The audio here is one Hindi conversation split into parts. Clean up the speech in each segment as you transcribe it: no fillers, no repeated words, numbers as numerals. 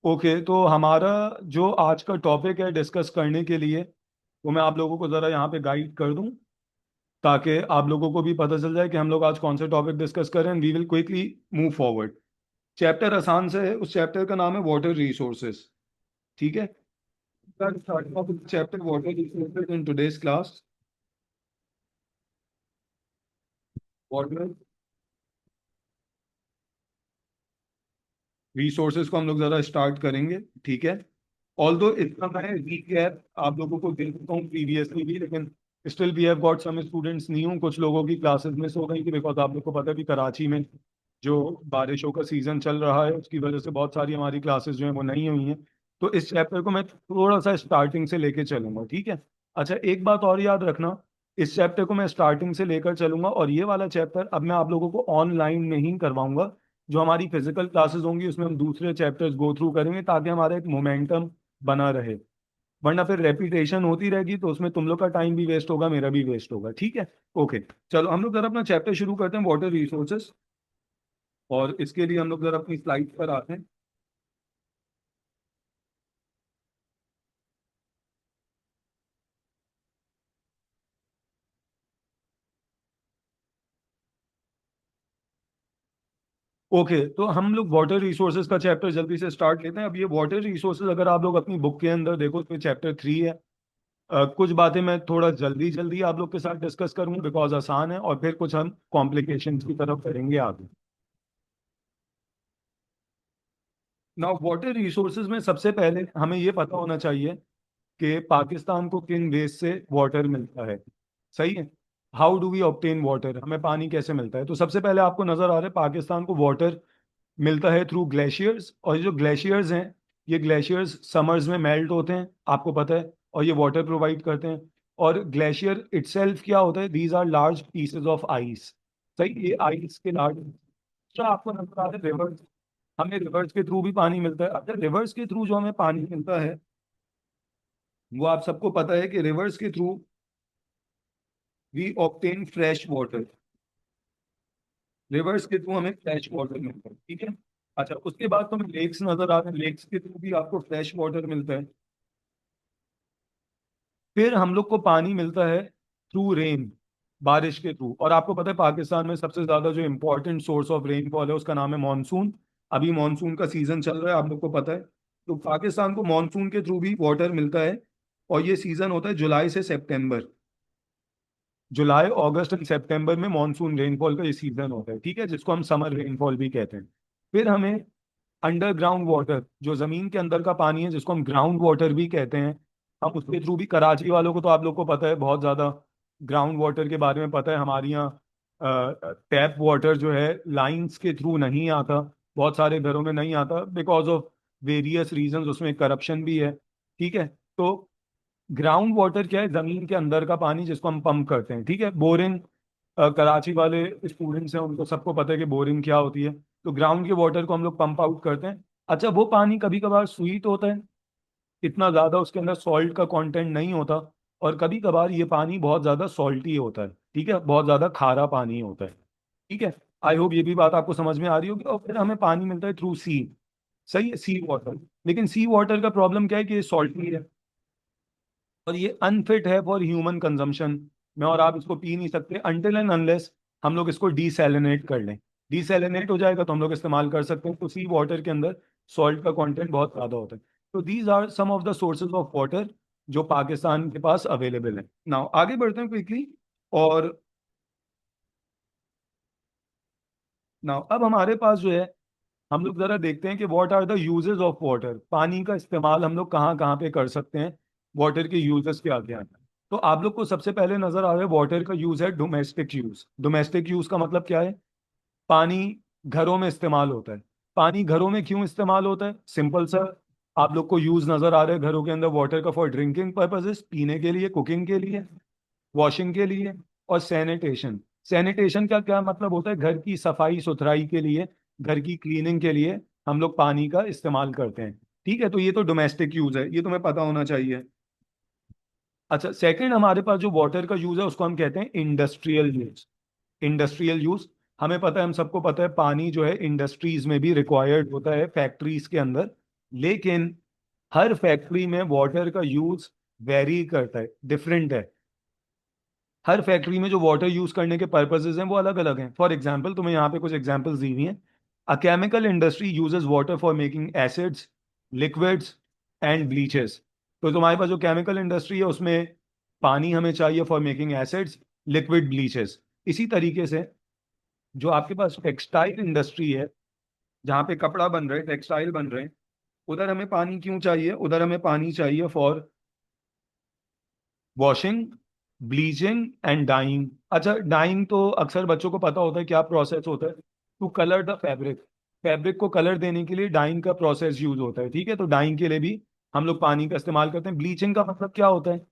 ओके, तो हमारा जो आज का टॉपिक है डिस्कस करने के लिए, वो मैं आप लोगों को ज़रा यहाँ पे गाइड कर दूँ, ताकि आप लोगों को भी पता चल जाए कि हम लोग आज कौन से टॉपिक डिस्कस कर रहे हैं। We will quickly move forward. Chapter आसान से है, उस चैप्टर का नाम है वाटर रिसोर्सेज। ठीक है, chapter water resources in today's class. Water resources को हम लोग ज़रा स्टार्ट करेंगे। ठीक है, ऑल्दो इतना मैं रीकैप आप लोगों को दे देता हूँ प्रीवियसली भी, लेकिन still we have got some students new. कुछ लोगों की क्लासेस मिस हो गई थी बिकॉज आप लोग को पता है कि कराची में जो बारिशों का सीजन चल रहा है उसकी वजह से बहुत सारी हमारी क्लासेस जो हैं वो नहीं हुई हैं। तो इस चैप्टर को मैं थोड़ा सा स्टार्टिंग से लेके चलूंगा। ठीक है, अच्छा एक बात और याद रखना, इस चैप्टर को मैं स्टार्टिंग से लेकर चलूंगा और ये वाला चैप्टर अब मैं आप लोगों को ऑनलाइन में ही करवाऊंगा। जो हमारी फिजिकल क्लासेस होंगी उसमें हम दूसरे चैप्टर्स गो थ्रू करेंगे ताकि हमारा एक मोमेंटम बना रहे। वरना फिर रेपिटेशन होती रहेगी तो उसमें तुम लोग का टाइम भी वेस्ट होगा, मेरा भी वेस्ट होगा। ठीक है, ओके। चलो हम लोग जरा अपना चैप्टर शुरू करते हैं, वाटर रिसोर्सेस। और इसके लिए हम लोग जरा अपनी स्लाइड पर आते हैं। ओके, तो हम लोग वाटर रिसोर्सेज का चैप्टर जल्दी से स्टार्ट लेते हैं। अब ये वाटर रिसोर्सेज अगर आप लोग अपनी बुक के अंदर देखो तो चैप्टर 3 है। कुछ बातें मैं थोड़ा जल्दी जल्दी आप लोग के साथ डिस्कस करूंगा बिकॉज आसान है, और फिर कुछ हम कॉम्प्लिकेशंस की तरफ करेंगे आगे। ना, वाटर रिसोर्सेज में सबसे पहले हमें ये पता होना चाहिए कि पाकिस्तान को किन वेज से वाटर मिलता है। सही है, how do we obtain water, हमें पानी कैसे मिलता है। तो सबसे पहले आपको नजर आ रहा है पाकिस्तान को वाटर मिलता है थ्रू ग्लेशियर्स। और ये जो ग्लेशियर्स हैं, ये ग्लेशियर्स समर्स में मेल्ट होते हैं, आपको पता है, और ये वाटर प्रोवाइड करते हैं। और ग्लेशियर इटसेल्फ क्या होता है, these are large pieces of ice. सही, ये आइस के लार्ज। तो आपको नजर आ रहा है रिवर्स, हमें रिवर्स के थ्रू भी पानी मिलता है। अच्छा, रिवर्स के थ्रू जो हमें पानी मिलता है वो आप सबको पता है कि रिवर्स के through we obtain fresh water. Rivers के थ्रू हमें फ्रेश वाटर मिलता है। ठीक है, अच्छा उसके बाद तो हमें लेक्स नजर आ रहे हैं, लेक्स के थ्रू भी आपको फ्रेश वाटर मिलता है। फिर हम लोग को पानी मिलता है थ्रू रेन, बारिश के थ्रू। और आपको पता है पाकिस्तान में सबसे ज्यादा जो इम्पोर्टेंट सोर्स ऑफ रेनफॉल है उसका नाम है मॉनसून। अभी मॉनसून का सीजन चल रहा है, आप लोग को पता है। तो पाकिस्तान को मॉनसून के थ्रू भी वाटर मिलता है। और ये सीजन होता है जुलाई से सितंबर। जुलाई, अगस्त एंड सितंबर में मॉनसून रेनफॉल का ये सीजन होता है। ठीक है, जिसको हम समर रेनफॉल भी कहते हैं। फिर हमें अंडरग्राउंड वाटर, जो जमीन के अंदर का पानी है जिसको हम ग्राउंड वाटर भी कहते हैं, हम उसके थ्रू भी, कराची वालों को तो आप लोग को पता है बहुत ज्यादा ग्राउंड वाटर के बारे में पता है। हमारे यहाँ टैप वाटर जो है लाइंस के थ्रू नहीं आता, बहुत सारे घरों में नहीं आता बिकॉज ऑफ वेरियस रीजंस, उसमें करप्शन भी है। ठीक है, तो ग्राउंड वाटर क्या है, जमीन के अंदर का पानी जिसको हम पंप करते हैं। ठीक है, बोरिंग, कराची वाले स्टूडेंट्स हैं उनको सबको पता है कि बोरिंग क्या होती है। तो ग्राउंड के वाटर को हम लोग पंप आउट करते हैं। अच्छा, वो पानी कभी कभार स्वीट होता है, इतना ज्यादा उसके अंदर सॉल्ट का कंटेंट नहीं होता। और कभी कभार ये पानी बहुत ज्यादा सॉल्टी होता है। ठीक है, बहुत ज्यादा खारा पानी होता है। ठीक है, आई होप ये भी बात आपको समझ में आ रही होगी। और फिर हमें पानी मिलता है थ्रू सी। सही है, सी वाटर। लेकिन सी वाटर का प्रॉब्लम क्या है कि ये सॉल्टी है और ये अनफिट है फॉर ह्यूमन कंजम्पशन। मैं और आप इसको पी नहीं सकते अनटिल एंड अनलेस हम लोग इसको डीसैलिनेट कर लें। डीसैलिनेट हो जाएगा तो हम लोग इस्तेमाल कर सकते हैं। तो सी वाटर के अंदर सॉल्ट का कंटेंट बहुत ज़्यादा होता है। तो these are some of the sources of water जो पाकिस्तान के पास अवेलेबल है। नाउ आगे बढ़ते हैं क्विकली। और नाउ अब हमारे पास जो है, हम लोग जरा देखते हैं कि what are the uses of water, पानी का इस्तेमाल हम लोग कहाँ कहाँ पे कर सकते हैं, वाटर के यूजेस क्या क्या हैं। तो आप लोग को सबसे पहले नजर आ रहा है वाटर का यूज है डोमेस्टिक यूज। डोमेस्टिक यूज का मतलब क्या है, पानी घरों में इस्तेमाल होता है। पानी घरों में क्यों इस्तेमाल होता है, सिंपल सा, आप लोग को यूज नजर आ रहा है घरों के अंदर वाटर का, फॉर ड्रिंकिंग पर्पसेस, पीने के लिए, कुकिंग के लिए, वॉशिंग के लिए, और सैनिटेशन। सैनिटेशन का क्या मतलब होता है, घर की सफाई सुथराई के लिए, घर की क्लीनिंग के लिए हम लोग पानी का इस्तेमाल करते हैं। ठीक है, तो ये तो डोमेस्टिक यूज है, ये तुम्हें पता होना चाहिए। अच्छा, सेकंड हमारे पास जो वाटर का यूज है उसको हम कहते हैं इंडस्ट्रियल यूज। इंडस्ट्रियल यूज, हमें पता है, हम सबको पता है पानी जो है इंडस्ट्रीज में भी रिक्वायर्ड होता है, फैक्ट्रीज के अंदर। लेकिन हर फैक्ट्री में वाटर का यूज वेरी करता है, डिफरेंट है। हर फैक्ट्री में जो वाटर यूज करने के पर्पसेस हैं वो अलग अलग हैं। फॉर एग्जांपल, तुम्हें यहाँ पे कुछ एग्जांपल्स दी हुई हैं। A chemical industry uses water for making acids, liquids and bleaches. तो तुम्हारे पास जो केमिकल इंडस्ट्री है उसमें पानी हमें चाहिए for making acids, liquid, bleaches. इसी तरीके से जो आपके पास टेक्सटाइल इंडस्ट्री है, जहाँ पे कपड़ा बन रहे हैं, टेक्सटाइल बन रहे हैं, उधर हमें पानी क्यों चाहिए? उधर हमें पानी चाहिए for washing, bleaching and dyeing. अच्छा, डाइंग तो अक्सर बच्चों को पता होता है क्या प्रोसेस होता है। To colour the fabric, fabric को कलर देने के लिए डाइंग का प्रोसेस यूज होता है, ठीक है। तो डाइंग के लिए भी हम लोग पानी का इस्तेमाल करते हैं। ब्लीचिंग का मतलब क्या होता है?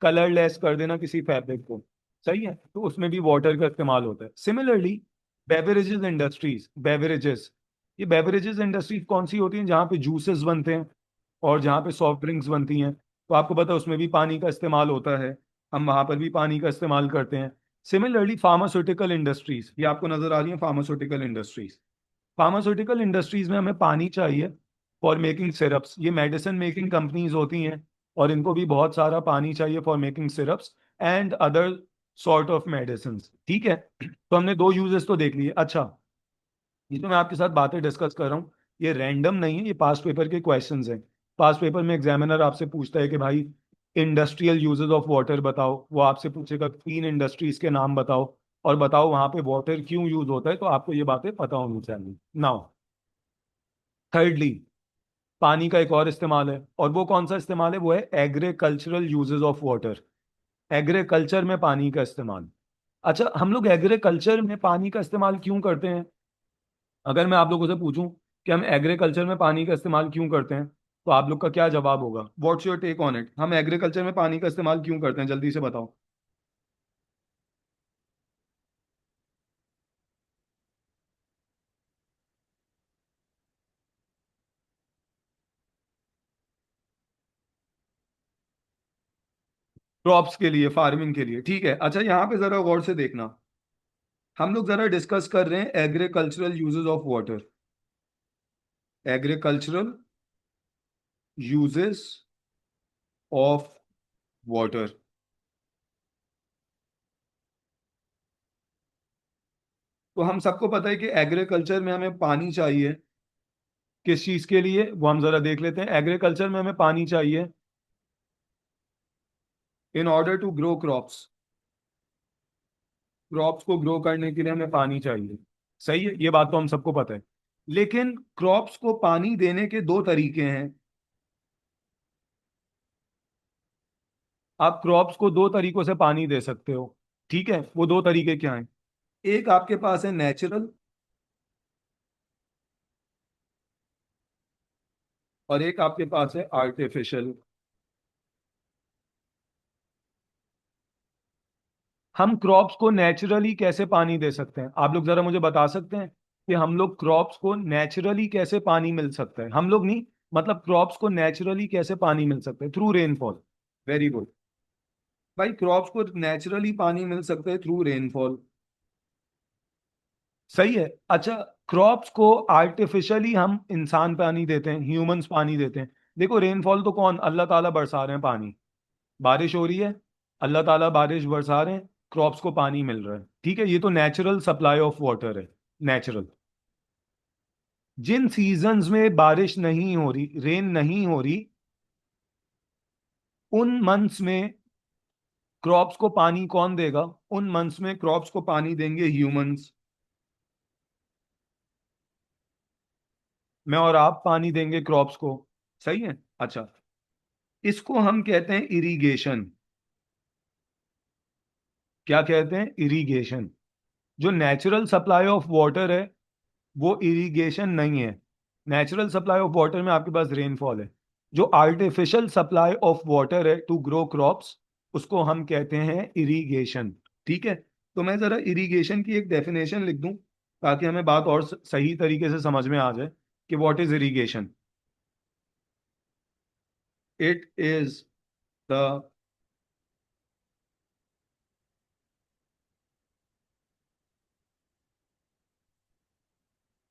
कलरलेस कर देना किसी फैब्रिक को, सही है। तो उसमें भी वाटर का इस्तेमाल होता है। सिमिलरली बेवरेजेस इंडस्ट्रीज, बेवरेजेस, ये बेवरेजेस इंडस्ट्रीज कौन सी होती हैं? जहाँ पे जूसेस बनते हैं और जहाँ पे सॉफ्ट ड्रिंक्स बनती हैं, तो आपको पता है उसमें भी पानी का इस्तेमाल होता है। हम वहां पर भी पानी का इस्तेमाल करते हैं। सिमिलरली फार्मास्यूटिकल इंडस्ट्रीज, ये आपको नजर आ रही है फार्मास्यूटिकल इंडस्ट्रीज। फार्मास्यूटिकल इंडस्ट्रीज में हमें पानी चाहिए फॉर मेकिंग सिरप्स। ये मेडिसिन मेकिंग कंपनीज होती हैं और इनको भी बहुत सारा पानी चाहिए for making syrups and other sort of medicine, ठीक है। तो हमने दो यूजेस तो देख लिए। अच्छा, ये तो मैं आपके साथ बातें डिस्कस कर रहा हूँ, ये रैंडम नहीं है, ये पास्ट पेपर के क्वेश्चंस हैं। पास्ट पेपर में एग्जामिनर आपसे पूछता है कि भाई इंडस्ट्रियल यूजेस ऑफ वाटर बताओ। वो आपसे पूछेगा 3 इंडस्ट्रीज के नाम बताओ और बताओ वहां पे वाटर क्यों यूज होता है। तो आपको ये बातें पता होनी चाहिए। नाउ थर्डली, पानी का एक और इस्तेमाल है, और वो कौन सा इस्तेमाल है? वो है agricultural uses of water. Agriculture में पानी का इस्तेमाल। अच्छा, हम लोग एग्रीकल्चर में पानी का इस्तेमाल क्यों करते हैं? अगर मैं आप लोगों से पूछूं कि हम एग्रीकल्चर में पानी का इस्तेमाल क्यों करते हैं, तो आप लोग का क्या जवाब होगा? What's your take on it? हम एग्रीकल्चर में पानी का इस्तेमाल क्यों करते हैं, जल्दी से बताओ। क्रॉप्स के लिए, फार्मिंग के लिए, ठीक है। अच्छा, यहाँ पे जरा गौर से देखना, हम लोग जरा डिस्कस कर रहे हैं agricultural uses of water. Agricultural uses of water. तो हम सबको पता है कि एग्रीकल्चर में हमें पानी चाहिए। किस चीज के लिए वो हम जरा देख लेते हैं। एग्रीकल्चर में हमें पानी चाहिए in order to grow crops. Crops को ग्रो करने के लिए हमें पानी चाहिए, सही है, ये बात तो हम सबको पता है। लेकिन क्रॉप्स को पानी देने के दो तरीके हैं। आप क्रॉप्स को दो तरीकों से पानी दे सकते हो, ठीक है। वो दो तरीके क्या हैं? एक आपके पास है नेचुरल, और एक आपके पास है आर्टिफिशियल। हम क्रॉप्स को नेचुरली कैसे पानी दे सकते हैं? आप लोग जरा मुझे बता सकते हैं कि हम लोग क्रॉप्स को नेचुरली कैसे पानी मिल सकता है? हम लोग नहीं, मतलब क्रॉप्स को नेचुरली कैसे पानी मिल सकता है? Through rainfall. Very good. भाई क्रॉप्स को नेचुरली पानी मिल सकता है थ्रू रेनफॉल, सही है। अच्छा, क्रॉप्स को आर्टिफिशियली हम इंसान पानी देते हैं, ह्यूमंस पानी देते हैं। देखो रेनफॉल तो कौन? अल्लाह ताला बरसा रहे हैं पानी, बारिश हो रही है, अल्लाह ताला बारिश बरसा रहे हैं, क्रॉप्स को पानी मिल रहा है, ठीक है। ये तो नेचुरल सप्लाई ऑफ वाटर है, नेचुरल। जिन सीजन्स में बारिश नहीं हो रही, रेन नहीं हो रही, उन मंथ्स में क्रॉप्स को पानी कौन देगा? उन मंथ्स में क्रॉप्स को पानी देंगे ह्यूमंस। मैं और आप पानी देंगे क्रॉप्स को, सही है। अच्छा, इसको हम कहते हैं इरिगेशन। क्या कहते हैं? इरिगेशन। जो नेचुरल सप्लाई ऑफ वाटर है वो इरिगेशन नहीं है। नेचुरल सप्लाई ऑफ वाटर में आपके पास रेनफॉल है। जो आर्टिफिशियल सप्लाई ऑफ वाटर है टू ग्रो क्रॉप्स, उसको हम कहते हैं इरिगेशन, ठीक है। तो मैं जरा इरिगेशन की एक डेफिनेशन लिख दूं ताकि हमें बात और सही तरीके से समझ में आ जाए कि what is irrigation. It is the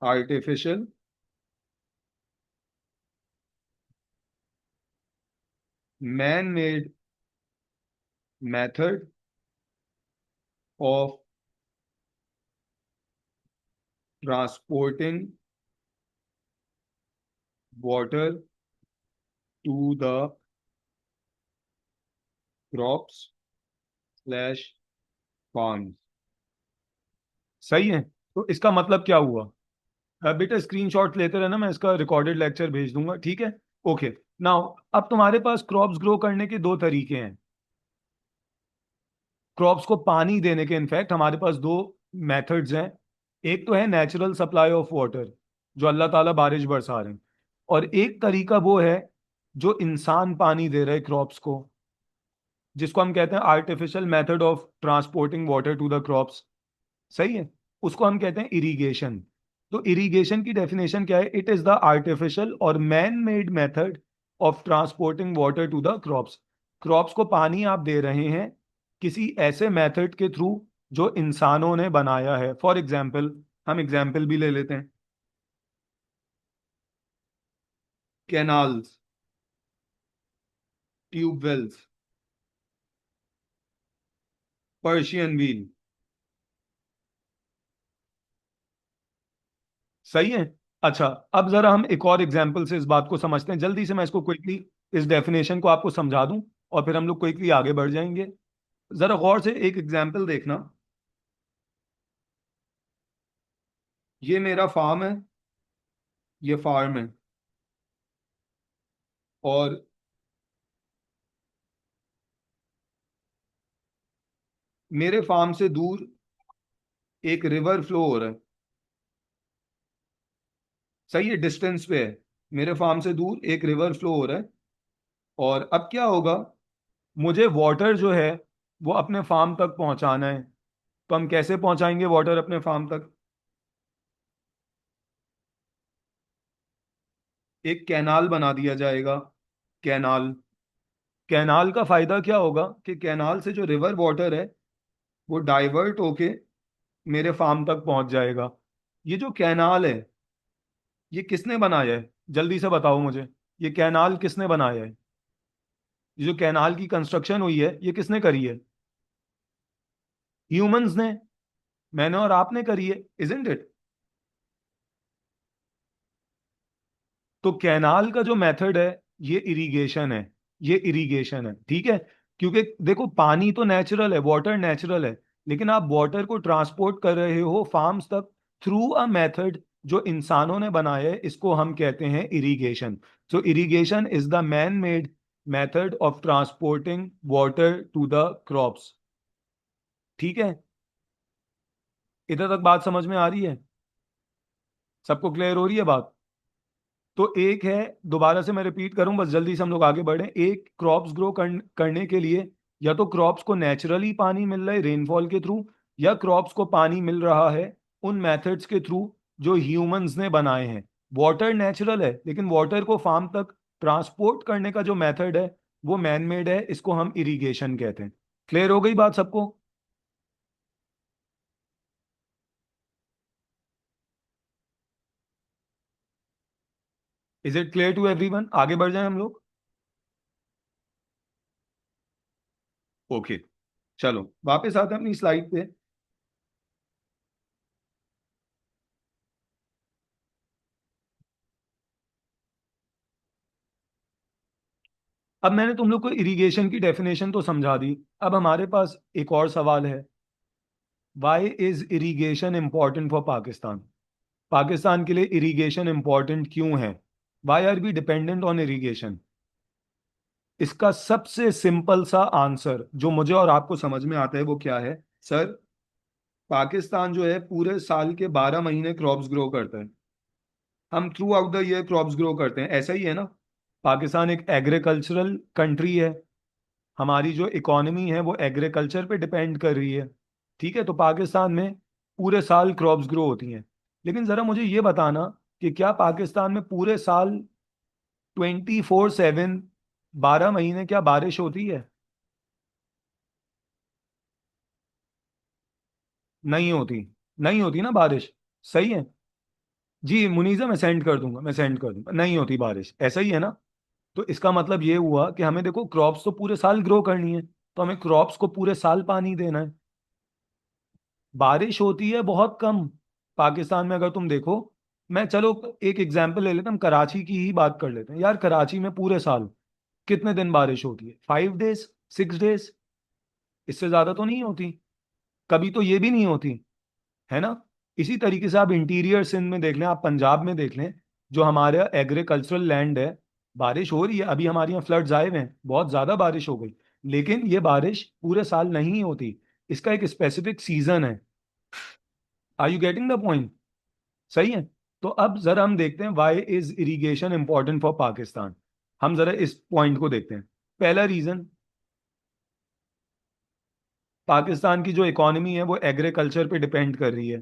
artificial man made method of transporting water to the crops slash farm. सही है। तो इसका मतलब क्या हुआ? बेटा स्क्रीनशॉट लेते रहना, मैं इसका रिकॉर्डेड लेक्चर भेज दूंगा, ठीक है? ओके। नाउ अब तुम्हारे पास क्रॉप्स ग्रो करने के दो तरीके हैं। क्रॉप्स को पानी देने के इनफैक्ट हमारे पास दो मेथड्स हैं। एक तो है नेचुरल सप्लाई ऑफ वाटर, जो अल्लाह ताला बारिश बरसा रहे हैं। और एक तरीका वो है जो इंसान पानी दे रहे क्रॉप्स को, जिसको हम कहते हैं artificial method of transporting water to the crops. सही है। उसको हम कहते हैं इरिगेशन। तो इरिगेशन की डेफिनेशन क्या है? इट इज द आर्टिफिशियल और man made method of transporting water to the crops. Crops को पानी आप दे रहे हैं किसी ऐसे मेथड के थ्रू जो इंसानों ने बनाया है। फॉर एग्जाम्पल, हम एग्जाम्पल भी ले लेते हैं। Canals, tube wells, Persian wheel. सही है। अच्छा, अब जरा हम एक और एग्जाम्पल से इस बात को समझते हैं जल्दी से। मैं इसको क्विकली इस डेफिनेशन को आपको समझा दूं और फिर हम लोग क्विकली आगे बढ़ जाएंगे। जरा गौर से एक एग्जाम्पल देखना। ये मेरा फार्म है, ये फार्म है, और मेरे फार्म से दूर एक रिवर फ्लो हो रहा है। सही है, डिस्टेंस पे है। मेरे फार्म से दूर एक रिवर फ्लो हो रहा है। और अब क्या होगा? मुझे वाटर जो है वो अपने फार्म तक पहुंचाना है। तो हम कैसे पहुंचाएंगे वाटर अपने फार्म तक? एक कैनाल बना दिया जाएगा। कैनाल। कैनाल का फायदा क्या होगा कि कैनाल से जो रिवर वाटर है वो डाइवर्ट होके मेरे फार्म तक पहुंच जाएगा। ये जो कैनाल है, ये किसने बनाया है? जल्दी से बताओ मुझे। ये कैनाल किसने बनाया है? ये जो कैनाल की कंस्ट्रक्शन हुई है ये किसने करी है? ह्यूमंस ने। मैंने और आपने करी है, इजंट इट? तो कैनाल का जो मेथड है ये इरिगेशन है। ये इरिगेशन है, ठीक है। क्योंकि देखो, पानी तो नेचुरल है, वाटर नेचुरल है, लेकिन आप वाटर को ट्रांसपोर्ट कर रहे हो फार्म्स तक थ्रू अ मेथड जो इंसानों ने बनाया है। इसको हम कहते हैं irrigation. So irrigation is the man made method of transporting water to the crops. ठीक है। इधर तक बात समझ में आ रही है? सबको क्लियर हो रही है बात? तो एक है, दोबारा से मैं रिपीट करूं बस जल्दी से हम लोग आगे बढ़ें। एक, क्रॉप्स ग्रो करने के लिए या तो क्रॉप्स को नेचुरली पानी मिल रहा है रेनफॉल के थ्रू, या क्रॉप्स को पानी मिल रहा है उन मेथड्स के थ्रू जो ह्यूमंस ने बनाए हैं। वाटर नेचुरल है, लेकिन वाटर को फार्म तक ट्रांसपोर्ट करने का जो मेथड है वो मैन मेड है। इसको हम इरिगेशन कहते हैं। क्लियर हो गई बात सबको? Is it clear to everyone? आगे बढ़ जाएं हम लोग। ओके, चलो वापस आते हैं अपनी स्लाइड पे। अब मैंने तुम लोग को इरिगेशन की डेफिनेशन तो समझा दी। अब हमारे पास एक और सवाल है। Why is irrigation important for Pakistan? Pakistan के लिए इरिगेशन इंपॉर्टेंट क्यों है? Why are we dependent on irrigation? इसका सबसे सिंपल सा आंसर जो मुझे और आपको समझ में आता है वो क्या है? सर, पाकिस्तान जो है पूरे साल के 12 महीने क्रॉप्स ग्रो करता है। हम through out the year crops grow करते हैं, ऐसा ही है ना? पाकिस्तान एक एग्रीकल्चरल कंट्री है। हमारी जो इकोनॉमी है वो एग्रीकल्चर पे डिपेंड कर रही है। ठीक है। तो पाकिस्तान में पूरे साल क्रॉप्स ग्रो होती हैं। लेकिन ज़रा मुझे ये बताना कि क्या पाकिस्तान में पूरे साल 24/7, 12 महीने क्या बारिश होती है? नहीं होती। नहीं होती ना बारिश। सही है। जी मुनीज़ा, मैं सेंड कर दूंगा, मैं सेंड कर दूंगा। नहीं होती बारिश, ऐसा ही है ना? तो इसका मतलब ये हुआ कि हमें देखो क्रॉप्स तो पूरे साल ग्रो करनी है, तो हमें क्रॉप्स को पूरे साल पानी देना है। बारिश होती है बहुत कम पाकिस्तान में, अगर तुम देखो। मैं चलो एक एग्जांपल ले लेते हैं, हम कराची की ही बात कर लेते हैं यार। कराची में पूरे साल कितने दिन बारिश होती है? 5 डेज, 6 डेज, इससे ज्यादा तो नहीं होती। कभी तो ये भी नहीं होती, है ना। इसी तरीके से आप इंटीरियर सिंध में देख लें, आप पंजाब में देख लें, जो हमारा एग्रीकल्चरल लैंड है, बारिश हो रही है। अभी हमारे यहाँ फ्लड्स आए हुए हैं, बहुत ज्यादा बारिश हो गई, लेकिन ये बारिश पूरे साल नहीं होती। इसका एक स्पेसिफिक सीजन है। Are you getting the point? सही है। तो अब जरा हम देखते हैं why is irrigation important for Pakistan. हम जरा इस पॉइंट को देखते हैं। पहला रीजन, पाकिस्तान की जो इकोनॉमी है वो एग्रीकल्चर पे डिपेंड कर रही है,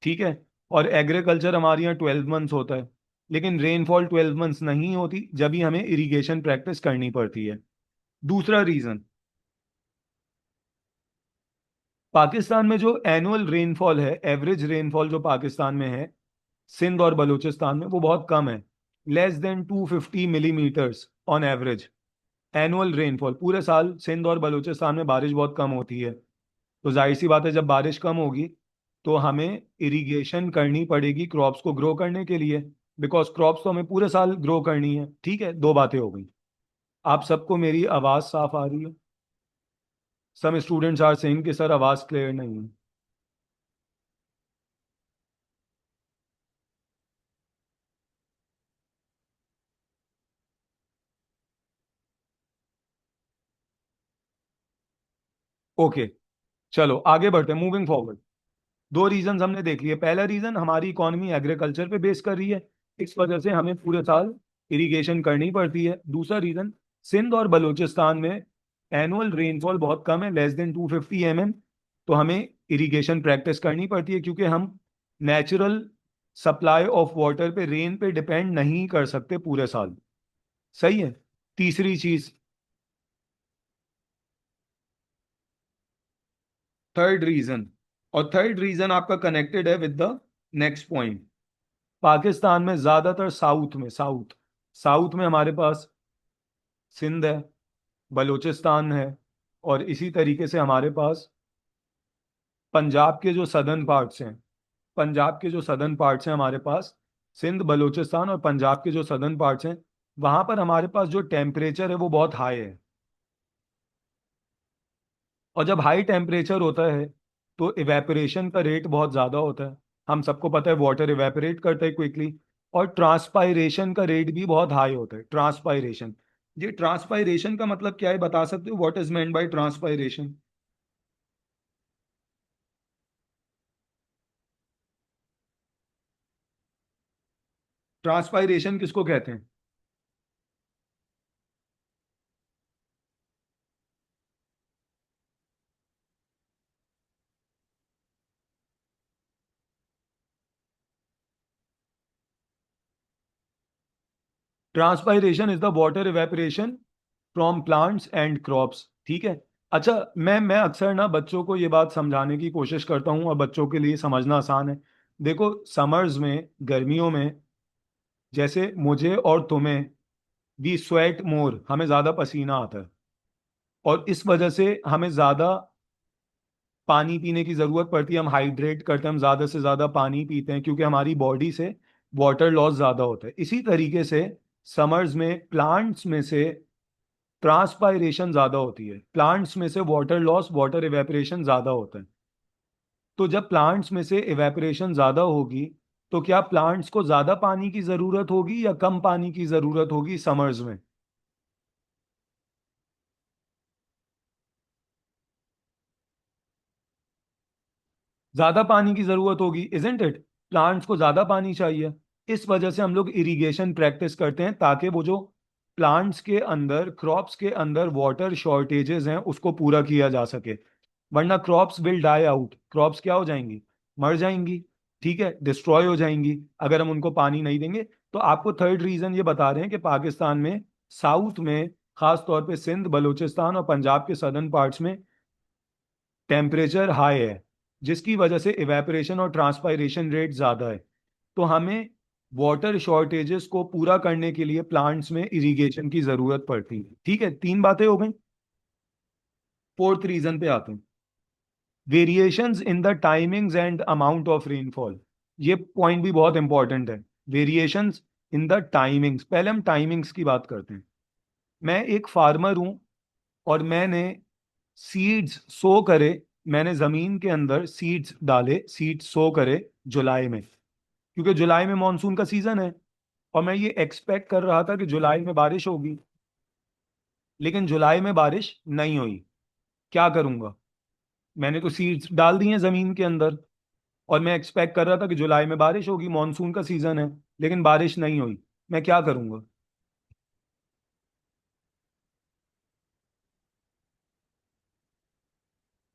ठीक है। और एग्रीकल्चर हमारे यहाँ 12 मंथ्स होता है, लेकिन रेनफॉल 12 मंथ्स नहीं होती, जब ही हमें इरिगेशन प्रैक्टिस करनी पड़ती है। दूसरा रीजन, पाकिस्तान में जो एनुअल रेनफॉल है, एवरेज रेनफॉल जो पाकिस्तान में है, सिंध और बलूचिस्तान में, वो बहुत कम है। Less than 250 millimetres on average. Annual rainfall पूरे साल सिंध और बलूचिस्तान में बारिश बहुत कम होती है। तो जाहिर सी बात है, जब बारिश कम होगी तो हमें इरिगेशन करनी पड़ेगी क्रॉप्स को ग्रो करने के लिए, बिकॉज क्रॉप्स तो हमें पूरे साल ग्रो करनी है। ठीक है, दो बातें हो गई। आप सबको मेरी आवाज साफ आ रही है? सम स्टूडेंट्स आर सेइंग कि सर आवाज क्लियर नहीं है। ओके, चलो आगे बढ़ते हैं, मूविंग फॉरवर्ड। दो रीजन हमने देख लिए। पहला रीजन, हमारी इकोनॉमी एग्रीकल्चर पे बेस कर रही है, इस वजह से हमें पूरे साल इरिगेशन करनी पड़ती है। दूसरा रीजन, सिंध और बलूचिस्तान में एनुअल रेनफॉल बहुत कम है, लेस देन 250 mm। तो हमें इरिगेशन प्रैक्टिस करनी पड़ती है, क्योंकि हम नेचुरल सप्लाई ऑफ वाटर पे, रेन पे डिपेंड नहीं कर सकते पूरे साल। सही है। तीसरी चीज, थर्ड रीजन, और थर्ड रीजन आपका कनेक्टेड है with the next point. Pakistan में ज्यादातर साउथ में हमारे पास सिंध है, बलूचिस्तान है, और इसी तरीके से हमारे पास पंजाब के जो सदर्न पार्ट्स हैं, पंजाब के जो सदर्न पार्ट्स हैं हमारे पास, सिंध, बलूचिस्तान और पंजाब के जो सदर्न पार्ट्स हैं, वहां पर हमारे पास जो टेम्परेचर है वो बहुत हाई है। और जब हाई टेम्परेचर होता है तो इवेपोरेशन का रेट बहुत ज़्यादा होता है। हम सबको पता है वाटर इवेपोरेट करता है क्विकली। और ट्रांसपायरेशन का रेट भी बहुत हाई होता है, ट्रांसपायरेशन। ये ट्रांसपायरेशन का मतलब क्या है, बता सकते हो? What is meant by transpiration? Transpiration किसको कहते हैं? Transpiration is the water evaporation from plants and crops, ठीक है। अच्छा, मैं अक्सर ना बच्चों को ये बात समझाने की कोशिश करता हूँ, और बच्चों के लिए समझना आसान है। देखो, समर्स में, गर्मियों में, जैसे मुझे और तुम्हें, वी स्वेट मोर, हमें ज्यादा पसीना आता है, और इस वजह से हमें ज्यादा पानी पीने की जरूरत पड़ती है। हम हाइड्रेट करते हैं, हम ज्यादा से ज्यादा पानी पीते हैं, क्योंकि हमारी बॉडी से वाटर लॉस ज्यादा होता है। इसी तरीके से समर्स में प्लांट्स में से ट्रांसपायरेशन ज्यादा होती है, प्लांट्स में से वाटर लॉस, वाटर इवेपोरेशन ज्यादा होता है। तो जब प्लांट्स में से इवेपोरेशन ज्यादा होगी, तो क्या प्लांट्स को ज्यादा पानी की जरूरत होगी या कम पानी की जरूरत होगी समर्स में? ज्यादा पानी की जरूरत होगी, इजंट इट? प्लांट्स को ज्यादा पानी चाहिए। इस वजह से हम लोग इरिगेशन प्रैक्टिस करते हैं, ताकि वो जो प्लांट्स के अंदर, क्रॉप्स के अंदर वाटर शॉर्टेजेस हैं, उसको पूरा किया जा सके। वरना crops will die out, crops क्या हो जाएंगी? मर जाएंगी, ठीक है, डिस्ट्रॉय हो जाएंगी, अगर हम उनको पानी नहीं देंगे। तो आपको थर्ड रीजन ये बता रहे हैं कि पाकिस्तान में साउथ में, खास तौर पे सिंध, बलूचिस्तान और पंजाब के सदर्न पार्ट्स में टेम्परेचर हाई है, जिसकी वजह से इवेपोरेशन और ट्रांसपायरेशन रेट ज़्यादा है। तो हमें वाटर शॉर्टेजेस को पूरा करने के लिए प्लांट्स में इरिगेशन की जरूरत पड़ती है। ठीक है, तीन बातें हो गई। फोर्थ रीजन पे आते हैं, variations in the timings and amount of rainfall. ये पॉइंट भी बहुत इंपॉर्टेंट है, वेरिएशंस इन द टाइमिंग्स। पहले हम टाइमिंग्स की बात करते हैं। मैं एक फार्मर हूं और मैंने सीड्स सो करे, मैंने जमीन के अंदर सीड्स डाले, सीड्स सो करे जुलाई में, क्योंकि जुलाई में मॉनसून का सीजन है और मैं ये एक्सपेक्ट कर रहा था कि जुलाई में बारिश होगी, लेकिन जुलाई में बारिश नहीं हुई। क्या करूंगा? मैंने तो सीड्स डाल दी हैं जमीन के अंदर और मैं एक्सपेक्ट कर रहा था कि जुलाई में बारिश होगी, मॉनसून का सीजन है, लेकिन बारिश नहीं हुई। मैं क्या करूंगा?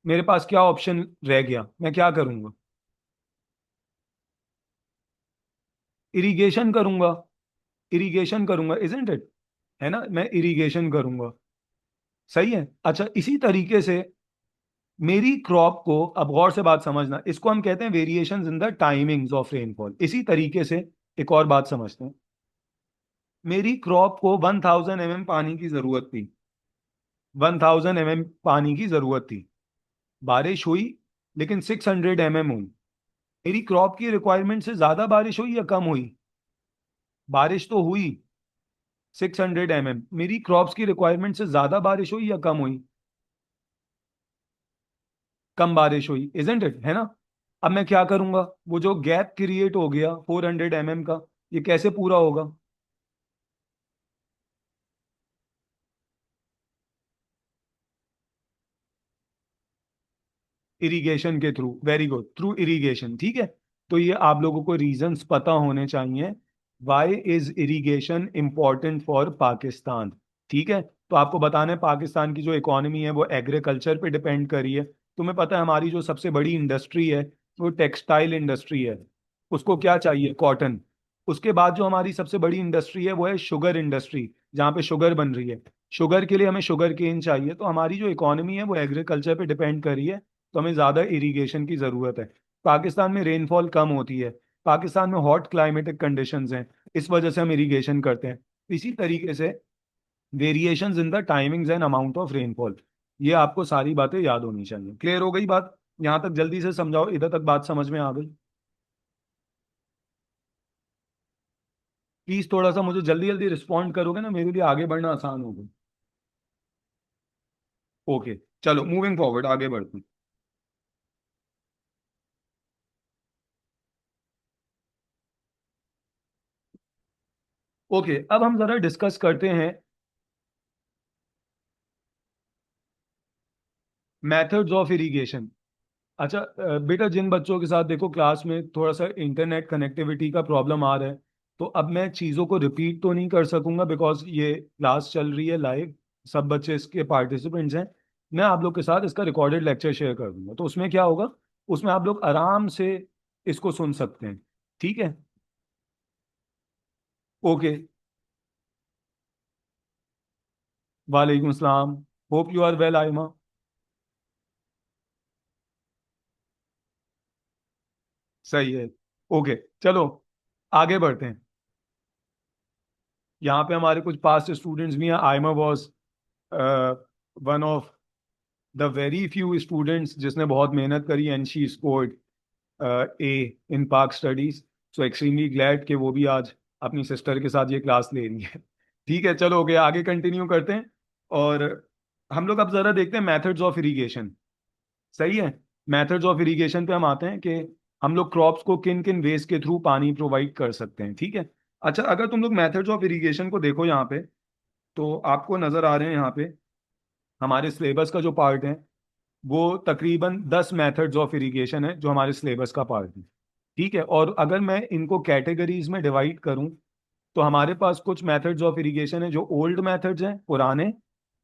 मेरे पास क्या ऑप्शन रह गया? मैं क्या करूंगा? इरिगेशन करूंगा। इरिगेशन करूंगा, इजंट इट? है ना, मैं इरिगेशन करूंगा। सही है। अच्छा, इसी तरीके से मेरी क्रॉप को, अब गौर से बात समझना, इसको हम कहते हैं variations in the timings of rainfall. इसी तरीके से एक और बात समझते हैं। मेरी क्रॉप को 1000 mm पानी की जरूरत थी, 1000 mm पानी की जरूरत थी। बारिश हुई लेकिन 600 mm हुई। मेरी क्रॉप की रिक्वायरमेंट से ज्यादा बारिश हुई या कम हुई? बारिश तो हुई 600 mm, मेरी क्रॉप्स की रिक्वायरमेंट से ज्यादा बारिश हुई या कम हुई? कम बारिश हुई, इजंट इट? है ना। अब मैं क्या करूंगा? वो जो गैप क्रिएट हो गया 400 mm का, ये कैसे पूरा होगा? इरिगेशन के through, very good, through irrigation. ठीक है, तो ये आप लोगों को रीजंस पता होने चाहिए, why is irrigation important for Pakistan. ठीक है, तो आपको बताना है पाकिस्तान की जो इकोनॉमी है वो एग्रीकल्चर पे डिपेंड कर रही है। तुम्हें पता है हमारी जो सबसे बड़ी इंडस्ट्री है वो टेक्सटाइल इंडस्ट्री है। उसको क्या चाहिए? कॉटन। उसके बाद जो हमारी सबसे बड़ी इंडस्ट्री है वो है शुगर इंडस्ट्री, जहाँ पे शुगर बन रही है। शुगर के लिए हमें शुगर केन चाहिए, तो हमारी जो इकोनॉमी है वो एग्रीकल्चर पे डिपेंड कर रही है। तो हमें ज़्यादा इरिगेशन की ज़रूरत है। पाकिस्तान में रेनफॉल कम होती है, पाकिस्तान में हॉट क्लाइमेटिक कंडीशंस हैं, इस वजह से हम इरिगेशन करते हैं। इसी तरीके से variations in the timings and amount of rainfall, ये आपको सारी बातें याद होनी चाहिए। क्लियर हो गई बात? यहाँ तक जल्दी से समझाओ, इधर तक बात समझ में आ गई? प्लीज थोड़ा सा मुझे जल्दी जल्दी रिस्पॉन्ड करोगे ना, मेरे लिए आगे बढ़ना आसान होगा। ओके, चलो मूविंग फॉरवर्ड, आगे बढ़ते हैं। ओके, अब हम जरा डिस्कस करते हैं मेथड्स ऑफ इरिगेशन। अच्छा बेटा, जिन बच्चों के साथ देखो क्लास में थोड़ा सा इंटरनेट कनेक्टिविटी का प्रॉब्लम आ रहा है, तो अब मैं चीज़ों को रिपीट तो नहीं कर सकूंगा बिकॉज ये क्लास चल रही है लाइव, सब बच्चे इसके पार्टिसिपेंट्स हैं। मैं आप लोग के साथ इसका रिकॉर्डेड लेक्चर शेयर कर दूंगा, तो उसमें क्या होगा, उसमें आप लोग आराम से इसको सुन सकते हैं। ठीक है। ओके। वालेकुम सलाम। होप यू आर वेल आइमा। सही है। ओके, चलो आगे बढ़ते हैं। यहाँ पे हमारे कुछ पास्ट स्टूडेंट्स भी हैं। Aima was one of the very few students जिसने बहुत मेहनत करी and she scored A in Pak studies. So extremely glad कि वो भी आज अपनी सिस्टर के साथ ये क्लास ले रही है। ठीक है, चलो ओके, आगे कंटिन्यू करते हैं। और हम लोग अब जरा देखते हैं मेथड्स ऑफ इरिगेशन। सही है। मेथड्स ऑफ इरिगेशन पे हम आते हैं कि हम लोग क्रॉप्स को किन किन वेज के थ्रू पानी प्रोवाइड कर सकते हैं। ठीक है। अच्छा, अगर तुम लोग मेथड्स ऑफ इरिगेशन को देखो यहाँ पे, तो आपको नजर आ रहे हैं यहाँ पे हमारे सिलेबस का जो पार्ट है वो तकरीबन 10 मेथड्स ऑफ इरिगेशन है जो हमारे सिलेबस का पार्ट है। ठीक है, और अगर मैं इनको कैटेगरीज में डिवाइड करूं, तो हमारे पास कुछ मेथड्स ऑफ इरिगेशन है जो ओल्ड मेथड्स हैं, पुराने,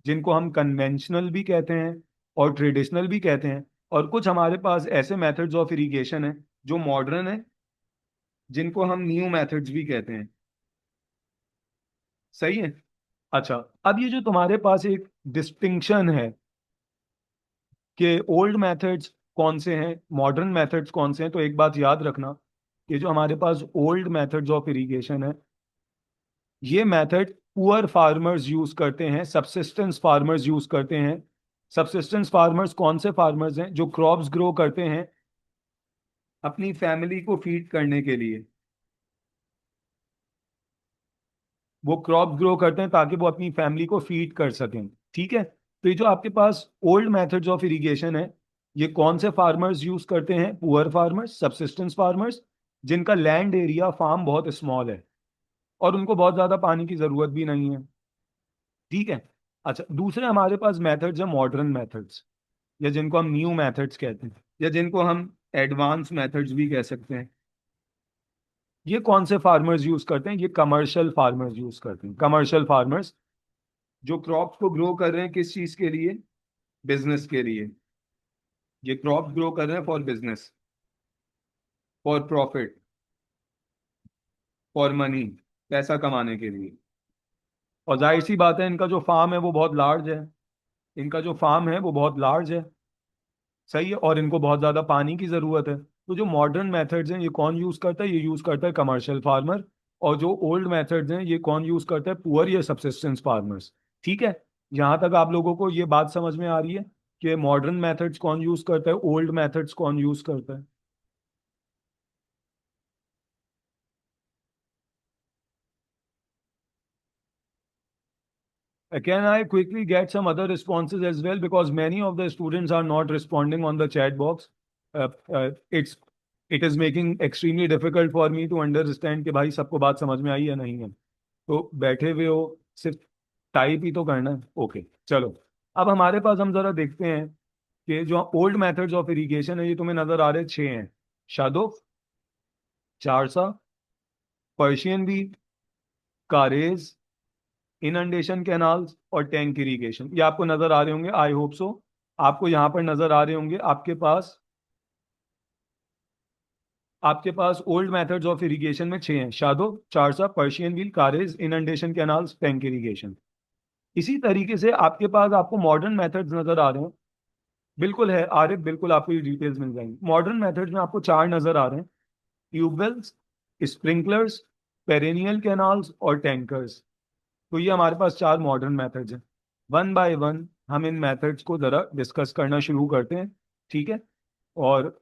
जिनको हम कन्वेंशनल भी कहते हैं और ट्रेडिशनल भी कहते हैं। और कुछ हमारे पास ऐसे मेथड्स ऑफ इरिगेशन है जो मॉडर्न है, जिनको हम न्यू मेथड्स भी कहते हैं। सही है। अच्छा, अब ये जो तुम्हारे पास एक डिस्टिंक्शन है कि ओल्ड मेथड्स कौन से हैं, मॉडर्न मेथड्स कौन से हैं, तो एक बात याद रखना ये जो हमारे पास ओल्ड मेथड्स ऑफ इरिगेशन है, ये मेथड पुअर फार्मर्स यूज करते हैं, सबसिस्टेंस फार्मर्स यूज करते हैं। सबसिस्टेंस फार्मर्स कौन से फार्मर्स हैं? जो क्रॉप्स ग्रो करते हैं अपनी फैमिली को फीड करने के लिए। वो क्रॉप ग्रो करते हैं ताकि वो अपनी फैमिली को फीड कर सकें। ठीक है, तो ये जो आपके पास ओल्ड मेथड्स ऑफ इरिगेशन है, ये कौन से फार्मर्स यूज करते हैं? पुअर फार्मर्स, सबसिस्टेंस फार्मर्स, जिनका लैंड एरिया फार्म बहुत स्मॉल है और उनको बहुत ज्यादा पानी की जरूरत भी नहीं है। ठीक है। अच्छा, दूसरे हमारे पास मेथड्स है मॉडर्न मेथड्स, या जिनको हम न्यू मेथड्स कहते हैं, या जिनको हम एडवांस मेथड्स भी कह सकते हैं। ये कौन से फार्मर्स यूज करते हैं? ये कमर्शियल फार्मर्स यूज करते हैं। कमर्शियल फार्मर्स जो क्रॉप्स को ग्रो कर रहे हैं किस चीज के लिए? बिजनेस के लिए। ये क्रॉप ग्रो कर रहे हैं for business, for profit, for money, पैसा कमाने के लिए। और जाहिर सी बात है, इनका जो फार्म है वो बहुत लार्ज है। इनका जो फार्म है वो बहुत लार्ज है। सही है, और इनको बहुत ज्यादा पानी की जरूरत है। तो जो मॉडर्न मेथड्स हैं ये कौन यूज करता है? ये यूज करता है कमर्शियल फार्मर। और जो ओल्ड मेथड्स हैं ये कौन यूज करता है? पुअर या सबसिस्टेंस फार्मर्स। ठीक है, यहाँ तक आप लोगों को ये बात समझ में आ रही है कि मॉडर्न मेथड्स कौन यूज करता है, ओल्ड मेथड्स कौन यूज करता है? Can I quickly get some other responses as well? Because many of the students are not responding on the chat box. It's it is making extremely difficult for me to understand कि भाई सबको बात समझ में आई या नहीं है। तो बैठे हुए हो, सिर्फ टाइप ही तो करना है। ओके, चलो। अब हमारे पास हम जरा देखते हैं कि जो ओल्ड मेथड्स ऑफ इरिगेशन है, ये तुम्हें नजर आ रहे हैं, छह हैं। शादो, चारसा, पर्शियन बीट, कारेज, इनंडेशन कैनाल्स और टैंक इरिगेशन। ये आपको नजर आ रहे होंगे, आई होप सो। आपको यहाँ पर नजर आ रहे होंगे। आपके पास ओल्ड मेथड्स ऑफ इरिगेशन में छह हैं: शादो, चारसा, पर्शियन व्हील, कारेज, इनंडेशन कैनाल्स, टैंक इरिगेशन। इसी तरीके से आपके पास आपको मॉडर्न मेथड्स नजर आ रहे हैं। बिल्कुल है आरिफ, बिल्कुल आपको ये डिटेल्स मिल जाएंगी। मॉडर्न मेथड्स में आपको चार नजर आ रहे हैं: ट्यूबवेल्स, स्प्रिंकलर्स, पेरेनियल कैनाल्स और टैंकर्स। तो ये हमारे पास चार मॉडर्न मेथड्स हैं। वन बाय वन हम इन मेथड्स को जरा डिस्कस करना शुरू करते हैं। ठीक है, और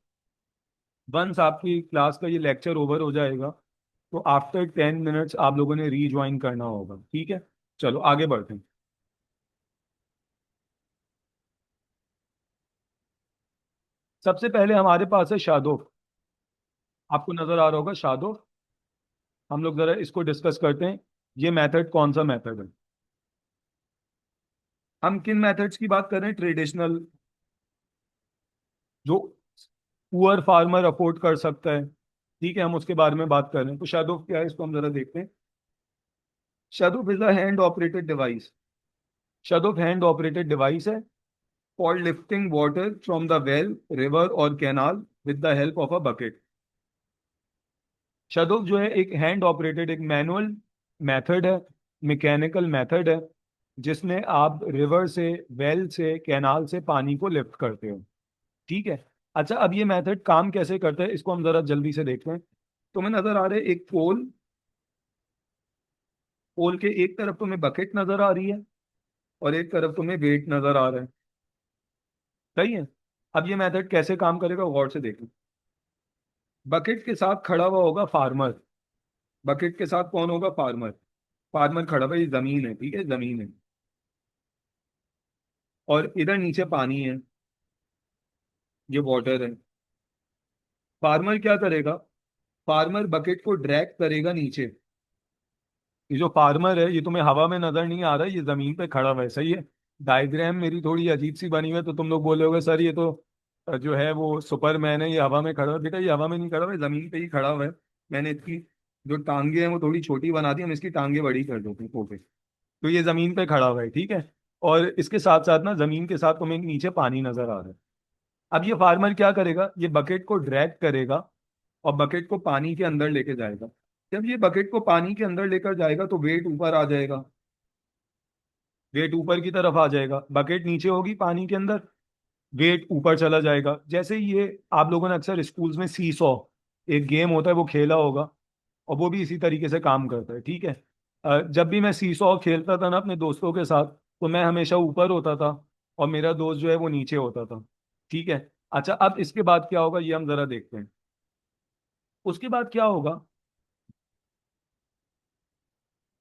वंस आपकी क्लास का ये लेक्चर ओवर हो जाएगा तो आफ्टर 10 मिनट्स आप लोगों ने रीज्वाइन करना होगा। ठीक है, चलो आगे बढ़ते हैं। सबसे पहले हमारे पास है शादोफ। आपको नजर आ रहा होगा शादोफ। हम लोग जरा इसको डिस्कस करते हैं। ये मेथड कौन सा मेथड है? हम किन मेथड्स की बात कर रहे हैं? ट्रेडिशनल, जो पुअर फार्मर अफोर्ड कर सकता है। ठीक है, हम उसके बारे में बात कर रहे हैं। तो शैडो क्या है, इसको हम जरा देखते हैं। Shadoof is a hand operated device. Shadoof hand operated device है for lifting water from the well, river और canal with the help of a bucket. Shadoof जो है एक हैंड ऑपरेटेड, एक मैनुअल मेथड है, मैकेनिकल मेथड है, जिसमें आप रिवर से, वेल से, कैनाल से पानी को लिफ्ट करते हो। ठीक है। अच्छा, अब ये मेथड काम कैसे करता है इसको हम जरा जल्दी से देखते हैं। तो मैं नजर आ रहा है एक पोल। पोल के एक तरफ तुम्हें बकेट नजर आ रही है और एक तरफ तुम्हें वेट नजर आ रहा है। सही है। अब ये मेथड कैसे काम करेगा गौर से देखो। बकेट के साथ खड़ा हुआ होगा फार्मर। बकेट के साथ कौन होगा? फार्मर। फार्मर खड़ा हुआ, ये जमीन है, ठीक है, जमीन है। और इधर नीचे पानी है, ये वाटर है। फार्मर क्या करेगा? फार्मर बकेट को ड्रैग करेगा नीचे। ये जो फार्मर है ये तुम्हें हवा में नजर नहीं आ रहा है, ये जमीन पे खड़ा हुआ है। सही है। डायग्राम मेरी थोड़ी अजीब सी बनी हुई है तो तुम लोग बोलोगे सर ये तो जो है वो सुपरमैन है, ये हवा में खड़ा हुआ है। बेटा ये हवा में नहीं खड़ा हुआ है, जमीन पे ही खड़ा हुआ है। मैंने इसकी जो टांगे हैं वो थोड़ी छोटी बना दी, हम इसकी टांगे बड़ी कर देते हैं। ओके, तो ये जमीन पे खड़ा हुआ है। ठीक है, और इसके साथ साथ ना जमीन के साथ तुम्हें नीचे पानी नजर आ रहा है। अब ये फार्मर क्या करेगा? ये बकेट को ड्रैग करेगा और बकेट को पानी के अंदर लेके जाएगा। जब ये बकेट को पानी के अंदर लेकर जाएगा तो वेट ऊपर आ जाएगा। वेट ऊपर की तरफ आ जाएगा, बकेट नीचे होगी पानी के अंदर, वेट ऊपर चला जाएगा। जैसे ये आप लोगों ने अक्सर स्कूल्स में सी सॉ एक गेम होता है वो खेला होगा, और वो भी इसी तरीके से काम करता है, ठीक है। जब भी मैं सीसॉ खेलता था ना अपने दोस्तों के साथ, तो मैं हमेशा ऊपर होता था और मेरा दोस्त जो है वो नीचे होता था, ठीक है। अच्छा, अब इसके बाद क्या होगा ये हम जरा देखते हैं। उसके बाद क्या होगा,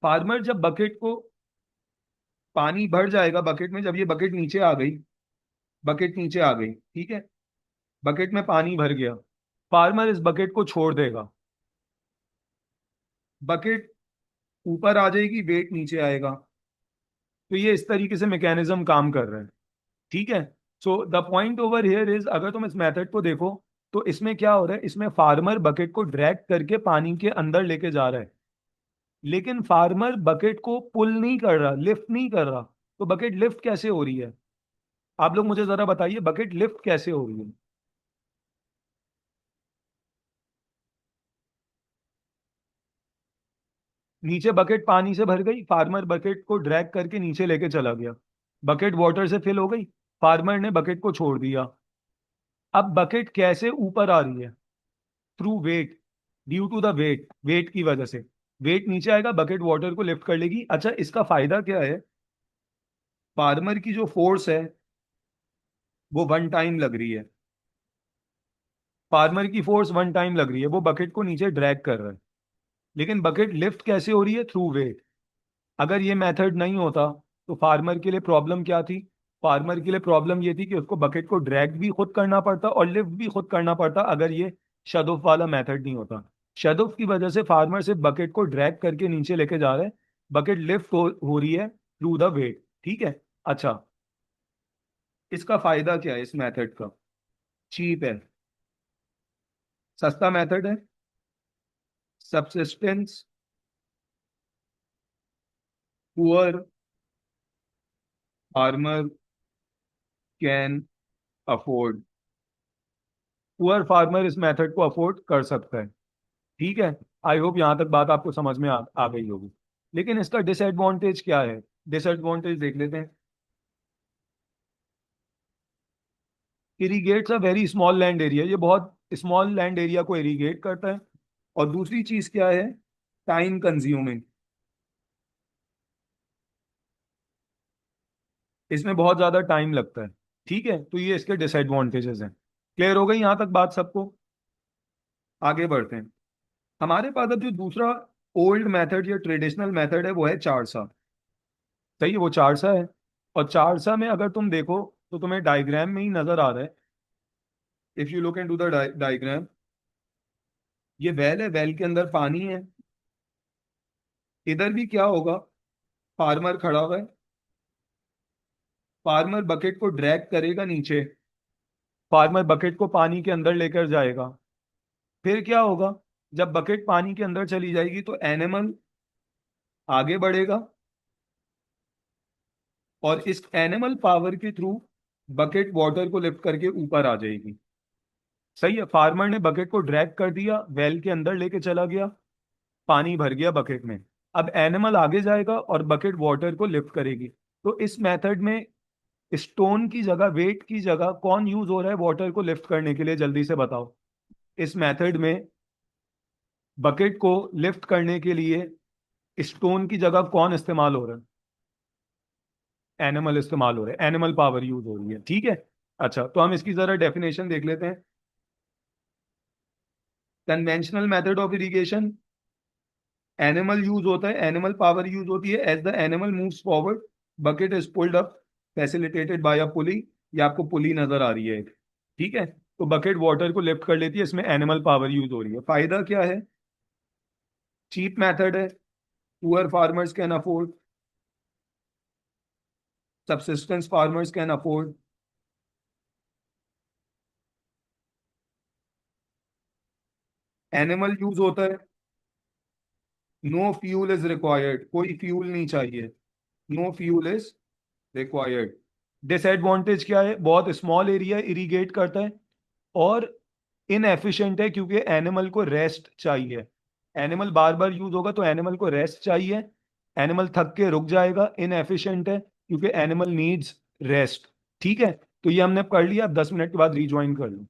फार्मर जब बकेट को, पानी भर जाएगा बकेट में, जब ये बकेट नीचे आ गई, बकेट नीचे आ गई, ठीक है, बकेट में पानी भर गया, फार्मर इस बकेट को छोड़ देगा, बकेट ऊपर आ जाएगी, वेट नीचे आएगा। तो ये इस तरीके से मैकेनिज्म काम कर रहा है, ठीक है। So the point over here is, अगर तुम इस मेथड को देखो तो इसमें क्या हो रहा है, इसमें फार्मर बकेट को ड्रैग करके पानी के अंदर लेके जा रहा है, लेकिन फार्मर बकेट को पुल नहीं कर रहा, लिफ्ट नहीं कर रहा। तो बकेट लिफ्ट कैसे हो रही है, आप लोग मुझे जरा बताइए, बकेट लिफ्ट कैसे हो रही है। नीचे बकेट पानी से भर गई, फार्मर बकेट को ड्रैग करके नीचे लेके चला गया, बकेट वाटर से फिल हो गई, फार्मर ने बकेट को छोड़ दिया। अब बकेट कैसे ऊपर आ रही है, through weight, due to the weight, weight की वजह से वेट नीचे आएगा, बकेट वाटर को लिफ्ट कर लेगी। अच्छा, इसका फायदा क्या है, फार्मर की जो फोर्स है वो वन टाइम लग रही है, फार्मर की फोर्स वन टाइम लग रही है, वो बकेट को नीचे ड्रैग कर रहा है, लेकिन बकेट लिफ्ट कैसे हो रही है, थ्रू वेट। अगर ये मेथड नहीं होता तो फार्मर के लिए प्रॉब्लम क्या थी, फार्मर के लिए प्रॉब्लम ये थी कि उसको बकेट को ड्रैग भी खुद करना पड़ता और लिफ्ट भी खुद करना पड़ता, अगर ये शदुफ वाला मेथड नहीं होता। शदुफ की वजह से फार्मर सिर्फ बकेट को ड्रैग करके नीचे लेके जा रहे हैं, बकेट लिफ्ट हो रही है थ्रू द वेट, ठीक है। अच्छा, इसका फायदा क्या है इस मेथड का, चीप है, सस्ता मेथड है, subsistence poor farmer can afford, poor farmer इस मेथड को अफोर्ड कर सकता है, ठीक है। आई होप यहाँ तक बात आपको समझ में आ गई होगी। लेकिन इसका डिसएडवांटेज क्या है, डिसएडवांटेज देख लेते हैं। Irrigates a very small land area, ये बहुत स्मॉल लैंड एरिया को इरीगेट करता है। और दूसरी चीज क्या है, टाइम कंज्यूमिंग, इसमें बहुत ज्यादा टाइम लगता है, ठीक है। तो ये इसके डिसएडवांटेजेस हैं। क्लियर हो गई यहाँ तक बात सबको, आगे बढ़ते हैं। हमारे पास अब जो दूसरा ओल्ड मेथड या ट्रेडिशनल मेथड है वो है चारसा, सही है, वो चारसा है। और चारसा में अगर तुम देखो तो तुम्हें डायग्राम में ही नजर आ रहा है, if you look into the diagram, ये वेल है, वेल के अंदर पानी है, इधर भी क्या होगा, फार्मर खड़ा हुआ है, फार्मर बकेट को ड्रैग करेगा नीचे, फार्मर बकेट को पानी के अंदर लेकर जाएगा। फिर क्या होगा, जब बकेट पानी के अंदर चली जाएगी तो एनिमल आगे बढ़ेगा, और इस एनिमल पावर के थ्रू बकेट वाटर को लिफ्ट करके ऊपर आ जाएगी, सही है। फार्मर ने बकेट को ड्रैग कर दिया, वेल के अंदर लेके चला गया, पानी भर गया बकेट में। अब एनिमल आगे जाएगा और बकेट वाटर को लिफ्ट करेगी। तो इस मेथड में स्टोन की जगह, वेट की जगह कौन यूज हो रहा है वाटर को लिफ्ट करने के लिए, जल्दी से बताओ। इस मेथड में बकेट को लिफ्ट करने के लिए स्टोन की जगह कौन इस्तेमाल हो रहा है, एनिमल इस्तेमाल हो रहा है, एनिमल पावर यूज हो रही है, ठीक है। अच्छा, तो हम इसकी जरा डेफिनेशन देख लेते हैं। Conventional method of irrigation, animal use होता है, एनिमल पावर यूज होती है, as the animal moves forward bucket is pulled up facilitated by a pulley. ये आपको पुली नजर आ रही है एक, ठीक है। तो बकेट वाटर को लिफ्ट कर लेती है, इसमें एनिमल पावर यूज हो रही है। फायदा क्या है, चीप मेथड है, poor farmers can afford, subsistence farmers can afford, animal use होता है, नो फ्यूल इज रिक्वायर्ड, कोई फ्यूल नहीं चाहिए, no fuel is required. Disadvantage क्या है, बहुत स्मॉल एरिया इरिगेट करता है, और इनएफिशिएंट है क्योंकि एनिमल को रेस्ट चाहिए, एनिमल बार बार यूज होगा तो एनिमल को रेस्ट चाहिए, एनिमल थक के रुक जाएगा। इनएफिशिएंट है क्योंकि एनिमल नीड्स रेस्ट, ठीक है। तो ये हमने कर लिया, अब 10 मिनट के बाद रिज्वाइन कर लो।